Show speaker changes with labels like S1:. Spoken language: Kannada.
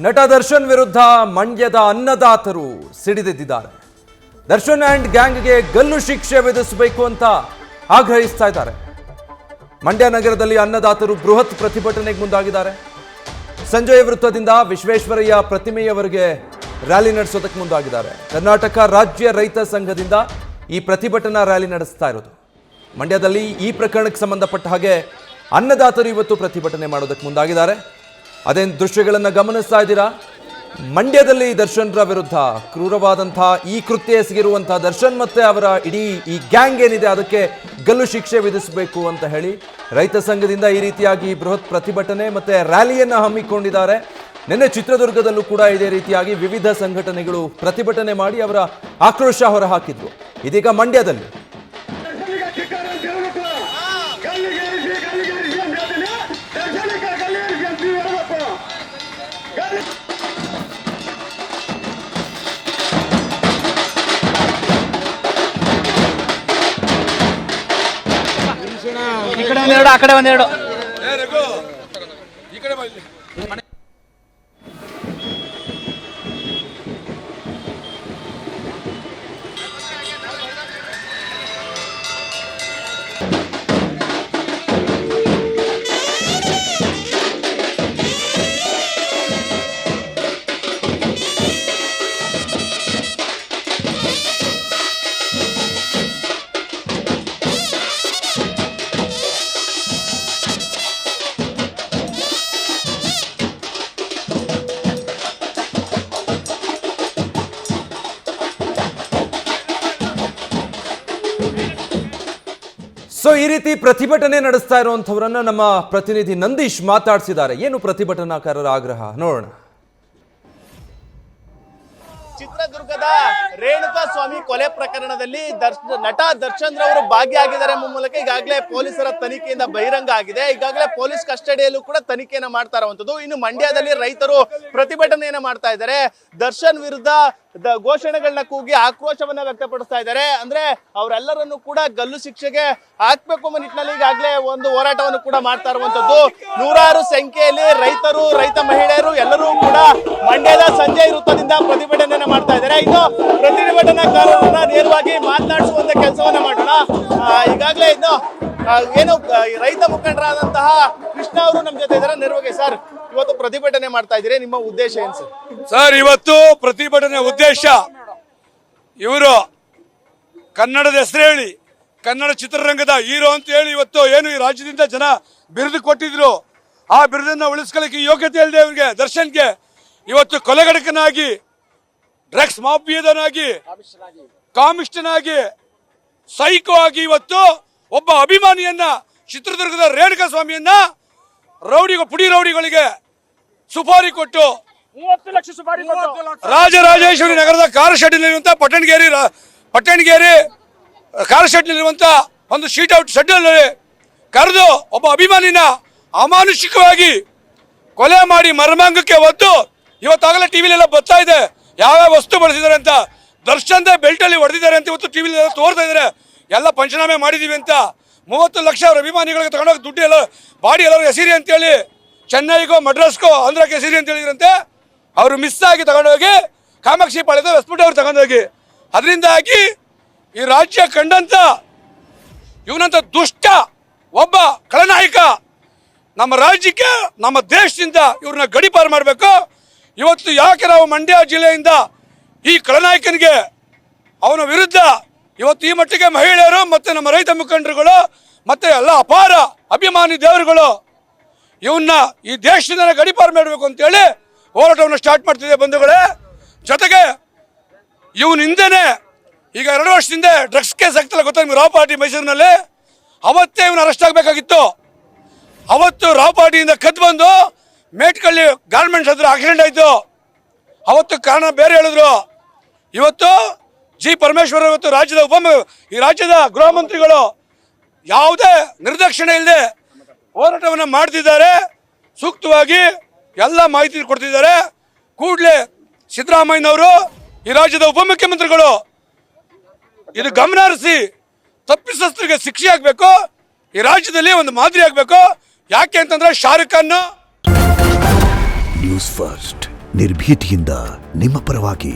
S1: ನಟ ದರ್ಶನ್ ವಿರುದ್ಧ ಮಂಡ್ಯದ ಅನ್ನದಾತರು ಸಿಡಿದೆದ್ದಿದ್ದಾರೆ. ದರ್ಶನ್ ಅಂಡ್ ಗ್ಯಾಂಗ್ಗೆ ಗಲ್ಲು ಶಿಕ್ಷೆ ವಿಧಿಸಬೇಕು ಅಂತ ಆಗ್ರಹಿಸ್ತಾ ಇದ್ದಾರೆ. ಮಂಡ್ಯ ನಗರದಲ್ಲಿ ಅನ್ನದಾತರು ಬೃಹತ್ ಪ್ರತಿಭಟನೆಗೆ ಮುಂದಾಗಿದ್ದಾರೆ. ಸಂಜಯ ವೃತ್ತದಿಂದ ವಿಶ್ವೇಶ್ವರಯ್ಯ ಪ್ರತಿಮೆಯವರೆಗೆ ರ್ಯಾಲಿ ನಡೆಸೋದಕ್ಕೆ ಮುಂದಾಗಿದ್ದಾರೆ. ಕರ್ನಾಟಕ ರಾಜ್ಯ ರೈತ ಸಂಘದಿಂದ ಈ ಪ್ರತಿಭಟನಾ ರ್ಯಾಲಿ ನಡೆಸ್ತಾ ಇರೋದು. ಮಂಡ್ಯದಲ್ಲಿ ಈ ಪ್ರಕರಣಕ್ಕೆ ಸಂಬಂಧಪಟ್ಟ ಹಾಗೆ ಅನ್ನದಾತರು ಇವತ್ತು ಪ್ರತಿಭಟನೆ ಮಾಡೋದಕ್ಕೆ ಮುಂದಾಗಿದ್ದಾರೆ. ಅದೇನು ದೃಶ್ಯಗಳನ್ನು ಗಮನಿಸ್ತಾ ಇದ್ದೀರಾ? ಮಂಡ್ಯದಲ್ಲಿ ದರ್ಶನ್ರ ವಿರುದ್ಧ ಕ್ರೂರವಾದಂತಹ ಈ ಕೃತ್ಯ ಎಸಗಿರುವಂತಹ ದರ್ಶನ್ ಮತ್ತೆ ಅವರ ಇಡೀ ಈ ಗ್ಯಾಂಗ್ ಏನಿದೆ ಅದಕ್ಕೆ ಗಲ್ಲು ಶಿಕ್ಷೆ ವಿಧಿಸಬೇಕು ಅಂತ ಹೇಳಿ ರೈತ ಸಂಘದಿಂದ ಈ ರೀತಿಯಾಗಿ ಬೃಹತ್ ಪ್ರತಿಭಟನೆ ಮತ್ತೆ ರ್ಯಾಲಿಯನ್ನು ಹಮ್ಮಿಕೊಂಡಿದ್ದಾರೆ. ನಿನ್ನೆ ಚಿತ್ರದುರ್ಗದಲ್ಲೂ ಕೂಡ ಇದೇ ರೀತಿಯಾಗಿ ವಿವಿಧ ಸಂಘಟನೆಗಳು ಪ್ರತಿಭಟನೆ ಮಾಡಿ ಅವರ ಆಕ್ರೋಶ ಹೊರಹಾಕಿದ್ರು. ಇದೀಗ ಮಂಡ್ಯದಲ್ಲಿ
S2: ಈ ಕಡೆ ಒಂದೆರಡು ಆ ಕಡೆ ಒಂದೆರಡು
S1: ಈ ರೀತಿ ಪ್ರತಿಭಟನೆ ನಡೆಸ್ತಾ ಇರುವಂತವರನ್ನ ನಮ್ಮ ಪ್ರತಿನಿಧಿ ನಂದೀಶ್ ಮಾತಾಡಿಸಿದ್ದಾರೆ. ಏನು ಪ್ರತಿಭಟನಾಕಾರರ ಆಗ್ರಹ ನೋಡೋಣ.
S3: ಚಿತ್ರದುರ್ಗದ ರೇಣುಕಾ ಸ್ವಾಮಿ ಕೊಲೆ ಪ್ರಕರಣದಲ್ಲಿ ನಟ ದರ್ಶನ್ ರವರು ಭಾಗಿಯಾಗಿದ್ದಾರೆ ಎಂಬ ಮೂಲಕ ಈಗಾಗಲೇ ಪೊಲೀಸರ ತನಿಖೆಯಿಂದ ಬಹಿರಂಗ ಆಗಿದೆ. ಈಗಾಗಲೇ ಪೊಲೀಸ್ ಕಸ್ಟಡಿಯಲ್ಲೂ ಕೂಡ ತನಿಖೆಯನ್ನ ಮಾಡ್ತಾ ಇರುವಂತದ್ದು. ಇನ್ನು ಮಂಡ್ಯದಲ್ಲಿ ರೈತರು ಪ್ರತಿಭಟನೆಯನ್ನ ಮಾಡ್ತಾ ಇದ್ದಾರೆ. ದರ್ಶನ್ ವಿರುದ್ಧ ಘೋಷಣೆಗಳನ್ನ ಕೂಗಿ ಆಕ್ರೋಶವನ್ನ ವ್ಯಕ್ತಪಡಿಸ್ತಾ ಇದ್ದಾರೆ. ಅಂದ್ರೆ ಅವರೆಲ್ಲರನ್ನು ಕೂಡ ಗಲ್ಲು ಶಿಕ್ಷೆಗೆ ಹಾಕ್ಬೇಕು ಎಂಬ ನಿಟ್ಟಿನಲ್ಲಿ ಈಗಾಗಲೇ ಒಂದು ಹೋರಾಟವನ್ನು ಕೂಡ ಮಾಡ್ತಾ ಇರುವಂತದ್ದು. ನೂರಾರು ಸಂಖ್ಯೆಯಲ್ಲಿ ರೈತರು, ರೈತ ಮಹಿಳೆಯರು ಎಲ್ಲರೂ ಕೂಡ ಮಂಡ್ಯದ ಸಂಜೆ ವೃತ್ತದಿಂದ ಪ್ರತಿಭಟನೆಯನ್ನ ಮಾಡ್ತಾ ಇದ್ದಾರೆ. ಇನ್ನು ಪ್ರತಿಭಟನಾಕಾರರನ್ನ ನೇರವಾಗಿ ಮಾತನಾಡಿಸುವಂತ ಕೆಲಸವನ್ನ ಮಾಡೋಣ. ಈಗಾಗಲೇ ಇನ್ನು ಏನು ರೈತ ಮುಖಂಡರಾದಂತಹ ಕೃಷ್ಣ ಅವರು ನಮ್ಮ ಜೊತೆ ಇದ್ದಾರೆ. ನೇರವಾಗಿ ಸರ್, ಇವತ್ತು ಪ್ರತಿಭಟನೆ ಮಾಡ್ತಾ ಇದ್ದೀರಿ, ನಿಮ್ಮ ಉದ್ದೇಶ ಏನು ಸರ್?
S4: ಸರ್, ಇವತ್ತು ಪ್ರತಿಭಟನೆ ಉದ್ದೇಶ ಇವರು ಕನ್ನಡದ ಹೆಸರು ಹೇಳಿ ಕನ್ನಡ ಚಿತ್ರರಂಗದ ಹೀರೋ ಅಂತ ಹೇಳಿ ಇವತ್ತು ಏನು ಈ ರಾಜ್ಯದಿಂದ ಜನ ಬಿರುದು ಕೊಟ್ಟಿದ್ರು, ಆ ಬಿರುದನ್ನ ಉಳಿಸ್ಕೊಳ್ಳಿಕ್ಕೆ ಯೋಗ್ಯತೆ ಇಲ್ಲದೆ ಇವರಿಗೆ ದರ್ಶನ್ಗೆ ಇವತ್ತು ಕೊಲೆಗಡಕನಾಗಿ, ಡ್ರಗ್ಸ್ ಮಾಫಿಯಾದನಾಗಿ, ಕಾಮಿಸ್ಟನಾಗಿ, ಸೈಕೋ ಆಗಿ ಇವತ್ತು ಒಬ್ಬ ಅಭಿಮಾನಿಯನ್ನ ಚಿತ್ರದುರ್ಗದ ರೇಣುಕಾ ಸ್ವಾಮಿಯನ್ನ ಪುಡಿ ರೌಡಿಗಳಿಗೆ ಸುಪಾರಿ ಕೊಟ್ಟು
S2: 30 ಲಕ್ಷ ಸುಪಾರಿ
S4: ರಾಜರಾಜೇಶ್ವರಿ ನಗರದ ಕಾರ್ ಶೆಡ್ನಲ್ಲಿರುವಂತ ಪಟ್ಟಣಗೇರಿ ಕಾರ್ ಶೆಡ್ನಲ್ಲಿರುವಂತ ಒಂದು ಶೀಟ್ ಔಟ್ ಶೆಡ್ನಲ್ಲಿ ಕರೆದು ಒಬ್ಬ ಅಭಿಮಾನಿನ ಅಮಾನುಷಿಕವಾಗಿ ಕೊಲೆ ಮಾಡಿ ಮರ್ಮಾಂಗಕ್ಕೆ ಒದ್ದು ಇವತ್ತಾಗಲೇ ಟಿವಿಲೆಲ್ಲ ಬರ್ತಾ ಇದೆ ಯಾವ್ಯಾವ ವಸ್ತು ಬಳಸಿದ್ದಾರೆ ಅಂತ. ದರ್ಶನ್ ಬೆಲ್ಟ್ ಅಲ್ಲಿ ಹೊಡೆದಿದ್ದಾರೆ ಅಂತ ಇವತ್ತು ಟಿವಿಲಿ ತೋರ್ತಾ ಇದ್ದಾರೆ. ಎಲ್ಲ ಪಂಚನಾಮೆ ಮಾಡಿದೀವಿ ಅಂತ 30 ಲಕ್ಷ ಅವ್ರ ಅಭಿಮಾನಿಗಳಿಗೆ ತಗೊಂಡೋಗಿ ದುಡ್ಡು ಎಲ್ಲ ಬಾಡಿ ಎಲ್ಲರೂ ಎಸಿರಿ ಅಂತೇಳಿ ಚೆನ್ನೈಗೋ ಮಡ್ರಾಸ್ಗೋ ಆಂಧ್ರಕ್ಕೆ ಎಸಿರಿ ಅಂತ ಹೇಳಿದ್ರಂತೆ. ಅವರು ಮಿಸ್ ಆಗಿ ತಗೊಂಡೋಗಿ ಕಾಮಾಕ್ಷಿ ಪಾಳ್ಯದ ಹೊಸ್ಬಿಟ್ಟು ಅವ್ರು ತಗೊಂಡೋಗಿ ಅದರಿಂದಾಗಿ ಈ ರಾಜ್ಯ ಕಂಡಂತ ಇವನಂತ ದುಷ್ಟ ಒಬ್ಬ ಖಳನಾಯಕ ನಮ್ಮ ರಾಜ್ಯಕ್ಕೆ, ನಮ್ಮ ದೇಶದಿಂದ ಇವ್ರನ್ನ ಗಡಿಪಾರು ಮಾಡಬೇಕು. ಇವತ್ತು ಯಾಕೆ ನಾವು ಮಂಡ್ಯ ಜಿಲ್ಲೆಯಿಂದ ಈ ಖಳನಾಯಕನಿಗೆ ಅವನ ವಿರುದ್ಧ ಇವತ್ತು ಈ ಮಟ್ಟಿಗೆ ಮಹಿಳೆಯರು ಮತ್ತೆ ನಮ್ಮ ರೈತ ಮುಖಂಡರುಗಳು ಮತ್ತೆ ಎಲ್ಲ ಅಪಾರ ಅಭಿಮಾನಿ ದೇವರುಗಳು ಇವನ್ನ ಈ ದೇಶದಿಂದ ಗಡಿಪಾರು ಮಾಡಬೇಕು ಅಂತೇಳಿ ಹೋರಾಟವನ್ನು ಸ್ಟಾರ್ಟ್ ಮಾಡ್ತಿದೆ ಬಂಧುಗಳೇ. ಜೊತೆಗೆ ಇವನ ಹಿಂದೆನೆ ಈಗ 2 ವರ್ಷದಿಂದ ಡ್ರಗ್ಸ್ ಕೇಸ್ ಆಗ್ತಲ್ಲ ಗೊತ್ತಾ ನಿಮ್ಗೆ, ರಾವ್ ಪಾರ್ಟಿ ಮೈಸೂರಿನಲ್ಲಿ. ಅವತ್ತೇ ಇವನು ಅರೆಸ್ಟ್ ಆಗಬೇಕಾಗಿತ್ತು. ಅವತ್ತು ರಾವ್ ಪಾರ್ಟಿಯಿಂದ ಕದ್ದು ಬಂದು ಮೇಟ್ಕಳ್ಳಿ ಗಾರ್ಮೆಂಟ್ಸ್ ಹತ್ರ ಆಕ್ಸಿಡೆಂಟ್ ಆಯಿತು. ಅವತ್ತು ಕಾರಣ ಬೇರೆ ಹೇಳಿದ್ರು. ಇವತ್ತು ಜಿ ಪರಮೇಶ್ವರ್ ಇವತ್ತು ಈ ರಾಜ್ಯದ ಗೃಹ ಮಂತ್ರಿಗಳು ಯಾವುದೇ ನಿರ್ದಾಕ್ಷಿಣ್ಯ ಇಲ್ಲದೆ ಹೋರಾಟವನ್ನು ಮಾಡ್ತಿದ್ದಾರೆ. ಸೂಕ್ತವಾಗಿ ಎಲ್ಲ ಮಾಹಿತಿ ಕೊಡ್ತಿದ್ದಾರೆ. ಕೂಡಲೇ ಸಿದ್ದರಾಮಯ್ಯನವರು, ಈ ರಾಜ್ಯದ ಉಪಮುಖ್ಯಮಂತ್ರಿಗಳು ಇದು ಗಮನ ಹರಿಸಿ ತಪ್ಪಿತಸ್ಥರಿಗೆ ಶಿಕ್ಷೆ ಆಗಬೇಕು. ಈ ರಾಜ್ಯದಲ್ಲಿ ಒಂದು ಮಾದರಿ ಆಗಬೇಕು. ಯಾಕೆ ಅಂತಂದ್ರೆ ಶಾರುಖ್ ಖಾನ್
S5: ನ್ಯೂಸ್ ಫಸ್ಟ್ ನಿರ್ಭೀತಿಯಿಂದ ನಿಮ್ಮ ಪರವಾಗಿ.